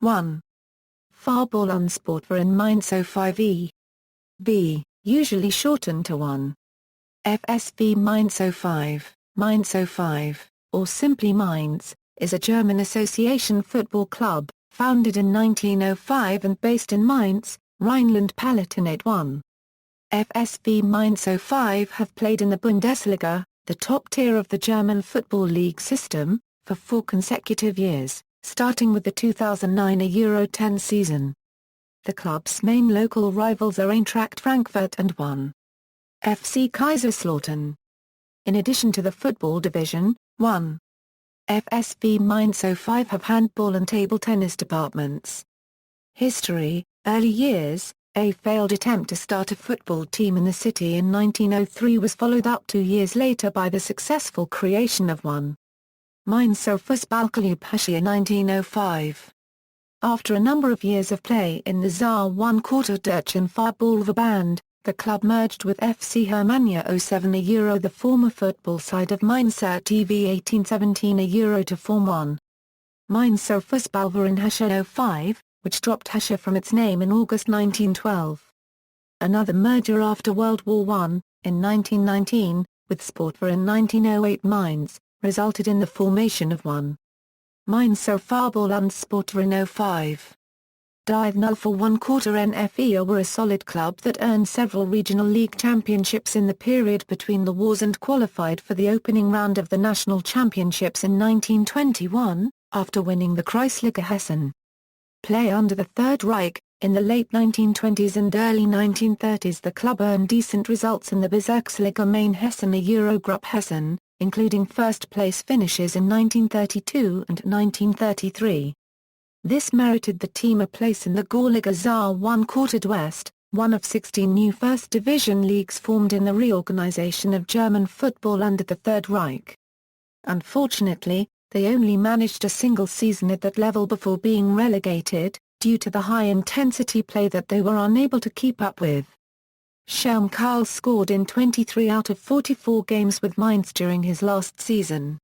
1. Farball und Sportverein Mainz 05 B, usually shortened to 1. FSV Mainz 05, Mainz 05, or simply Mainz, is a German association football club, founded in 1905 and based in Mainz, Rhineland-Palatinate 1. FSV Mainz 05 have played in the Bundesliga, the top tier of the German football league system, for 4 consecutive years, starting with the 2009 Euro 10 season. The club's main local rivals are Eintracht Frankfurt and 1. FC Kaiserslautern. In addition to the football division, 1. FSV Mainz 05 have handball and table tennis departments. History: early years. A failed attempt to start a football team in the city in 1903 was followed up 2 years later by the successful creation of 1. Mainzer Fußballclub Hasche in 1905. After a number of years of play in the Saar 1 Quarterdeutschen Farballverband, the club merged with FC Germania 07 Euro, the former football side of Mainzer TV 1817 Euro, to form 1. Mainzer Fußballverein Hasche 05, which dropped Hasche from its name in August 1912. Another merger after World War I, in 1919, with Sportverein 1908 Mainz, resulted in the formation of 1. Mainzer Farball und Sportverein 05. Die 0 Quarter NFE were a solid club that earned several regional league championships in the period between the wars and qualified for the opening round of the national championships in 1921, after winning the Kreisliga Hessen. Play under the Third Reich. In the late 1920s and early 1930s the club earned decent results in the Bezirksliga Main Hessen Eurogruppe Hessen, including first-place finishes in 1932 and 1933. This merited the team a place in the Gauliga Saar 1 Quartered West, one of 16 new First Division leagues formed in the reorganization of German football under the Third Reich. Unfortunately, they only managed a single season at that level before being relegated, due to the high-intensity play that they were unable to keep up with. Scherm Karl scored in 23 out of 44 games with Mainz during his last season.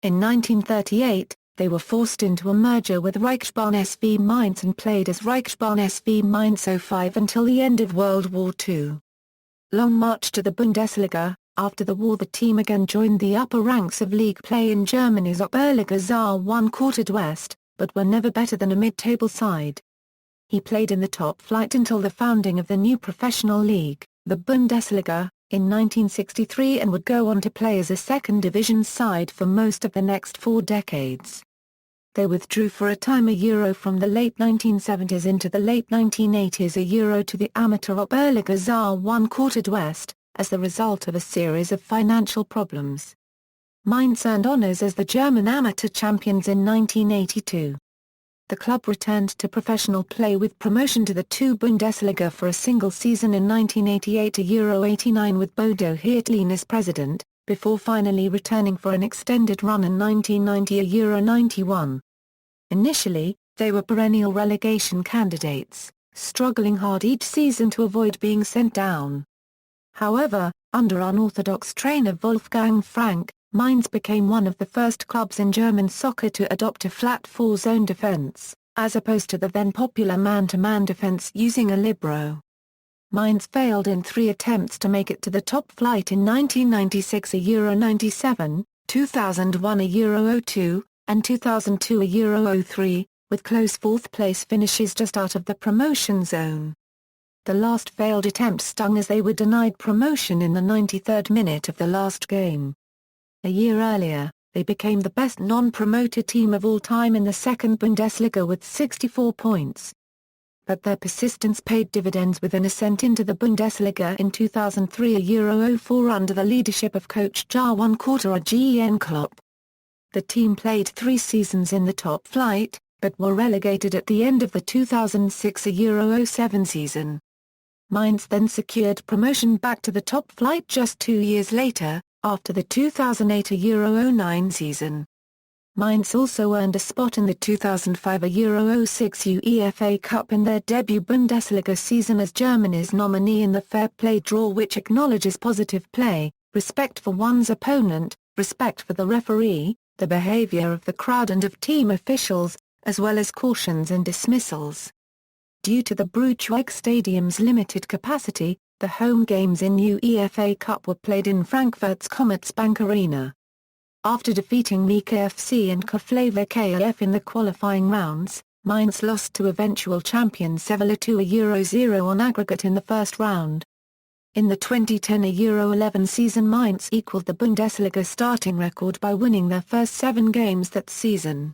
In 1938, they were forced into a merger with Reichsbahn SV Mainz and played as Reichsbahn SV Mainz 05 until the end of World War II. Long march to the Bundesliga. After the war the team again joined the upper ranks of league play in Germany's Oberliga Saar 1 Quartered West, but were never better than a mid-table side. He played in the top flight until the founding of the new professional league, the Bundesliga, in 1963, and would go on to play as a second-division side for most of the next 4 decades. They withdrew for a time a Euro from the late 1970s into the late 1980s a Euro to the amateur Oberliga Saar 1 Quartered West, as the result of a series of financial problems. Mainz earned honours as the German amateur champions in 1982. The club returned to professional play with promotion to the 2 Bundesliga for a single season in 1988 to Euro 89 with Bodo Hirtlin as president, before finally returning for an extended run in 1990 a Euro 91. Initially, they were perennial relegation candidates, struggling hard each season to avoid being sent down. However, under unorthodox trainer Wolfgang Frank, Mainz became one of the first clubs in German soccer to adopt a flat 4-zone defense, as opposed to the then popular man-to-man defense using a libero. Mainz failed in 3 attempts to make it to the top flight in 1996 a Euro 97, 2001 a Euro 02, and 2002 a Euro 03, with close 4th-place finishes just out of the promotion zone. The last failed attempt stung as they were denied promotion in the 93rd minute of the last game. A year earlier, they became the best non-promoted team of all time in the second Bundesliga with 64 points. But their persistence paid dividends with an ascent into the Bundesliga in 2003 a Euro 04 under the leadership of coach Jan Kortejürgen Klopp. The team played 3 seasons in the top flight, but were relegated at the end of the 2006 a Euro 07 season. Mainz then secured promotion back to the top flight just 2 years later, after the 2008 a Euro 09 season. Mainz also earned a spot in the 2005 a Euro 06 UEFA Cup in their debut Bundesliga season as Germany's nominee in the fair play draw, which acknowledges positive play, respect for one's opponent, respect for the referee, the behavior of the crowd and of team officials, as well as cautions and dismissals. Due to the Braunschweig Stadium's limited capacity, the home games in UEFA Cup were played in Frankfurt's Commerzbank Arena. After defeating Meeke FC and Keflaver KF in the qualifying rounds, Mainz lost to eventual champions Sevilla 2-0 on aggregate in the first round. In the 2010 Euro 11 season, Mainz equaled the Bundesliga starting record by winning their first 7 games that season.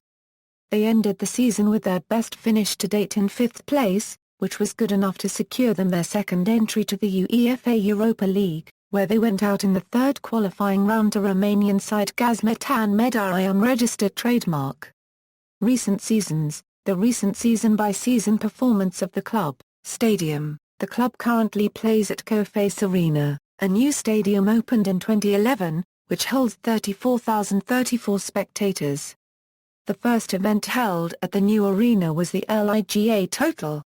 They ended the season with their best finish to date in 5th place, which was good enough to secure them their second entry to the UEFA Europa League, where they went out in the third qualifying round to Romanian side Gazmetan Medai, unregistered trademark. Recent seasons. The recent season-by-season performance of the club. Stadium. The club currently plays at Coface Arena, a new stadium opened in 2011, which holds 34,034 spectators. The first event held at the new arena was the Liga Total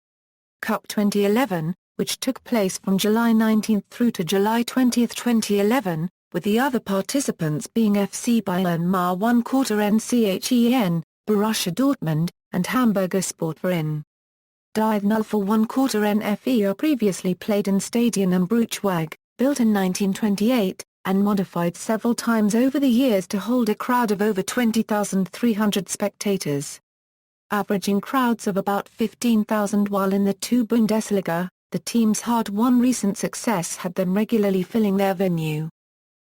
Cup 2011, which took place from July 19 through to July 20, 2011, with the other participants being FC Bayern Ma 1/4 NCHEN, Borussia Dortmund, and Hamburger Sportverein. Die 0 for 1/4 NFE are previously played in Stadion am Braunschweig, built in 1928, and modified several times over the years to hold a crowd of over 20,300 spectators. Averaging crowds of about 15,000, while in the 2 Bundesliga, the team's hard-won recent success had them regularly filling their venue.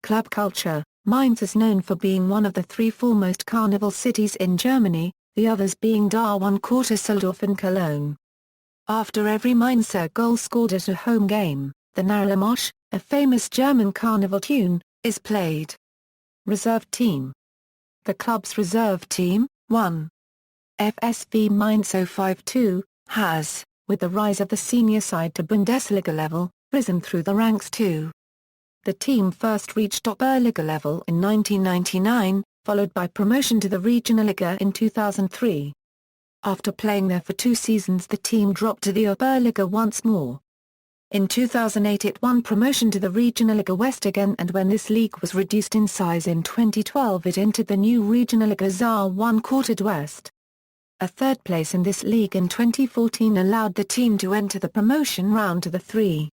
Club culture. Mainz is known for being one of the 3 foremost carnival cities in Germany, the others being Dar 1/4 Düsseldorf and Cologne. After every Mainzer goal scored at a home game, the Narrenmarsch, a famous German carnival tune, is played. Reserve team. The club's reserve team, 1. FSV Mainz 052, has, with the rise of the senior side to Bundesliga level, risen through the ranks too. The team first reached Oberliga level in 1999, followed by promotion to the Regionalliga in 2003. After playing there for 2 seasons, the team dropped to the Oberliga once more. In 2008 it won promotion to the Regionalliga West again, and when this league was reduced in size in 2012 it entered the new Regionalliga Saar 1/4 West. A third place in this league in 2014 allowed the team to enter the promotion round to the 3.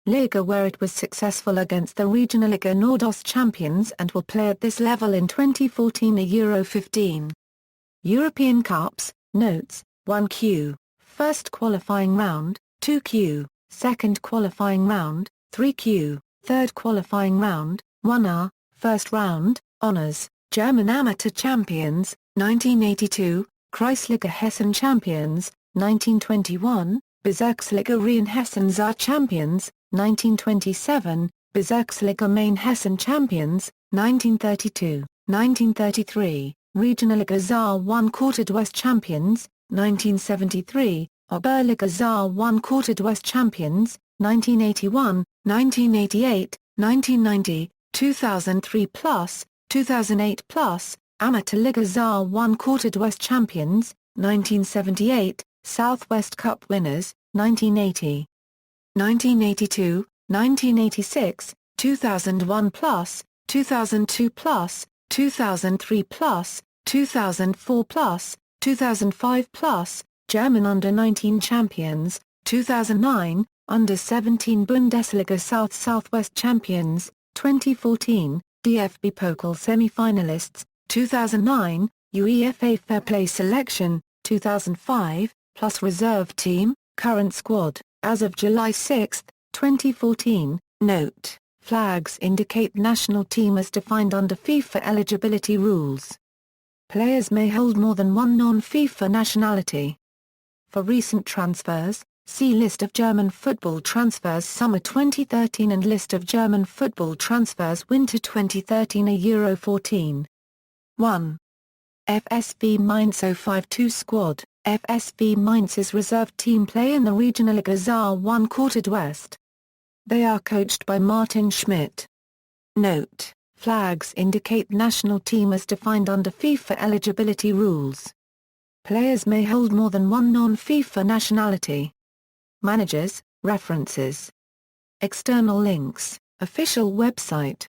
Liga, where it was successful against the Regionalliga Nordost champions, and will play at this level in 2014 Euro 15. European Cups, notes, 1Q, first qualifying round, 2Q, second qualifying round, 3Q, third qualifying round, 1R, first round, honors, German Amateur Champions, 1982, Kreisliga Hessen Champions, 1921, Bezirksliga Rheinhessen Saar Champions, 1927, Bezirksliga Main Hessen Champions, 1932, 1933, Regionalliga Saar 1/4 West Champions, 1973, Oberliga Saar 1/4 West Champions, 1981, 1988, 1990, 2003 plus, 2008 plus, Amateur Liga Saar 1/4 West Champions, 1978, Southwest Cup winners, 1980. 1982, 1986, 2001 plus, 2002 plus, 2003 plus, 2004 plus, 2005 plus, German Under-19 champions, 2009, Under-17 Bundesliga South-Southwest champions, 2014, DFB Pokal semi-finalists, 2009, UEFA Fair Play selection, 2005, plus reserve team, current squad, as of July 6, 2014, note, flags indicate national team as defined under FIFA eligibility rules. Players may hold more than one non-FIFA nationality. For recent transfers, see List of German football transfers summer 2013 and List of German football transfers winter 2013 Euro 14. 1. FSV Mainz 052 squad. FSV Mainz's reserve team play in the Regionalliga Saar 1/4 West. They are coached by Martin Schmidt. Note, flags indicate national team as defined under FIFA eligibility rules. Players may hold more than one non-FIFA nationality. Managers, references. External links, official website.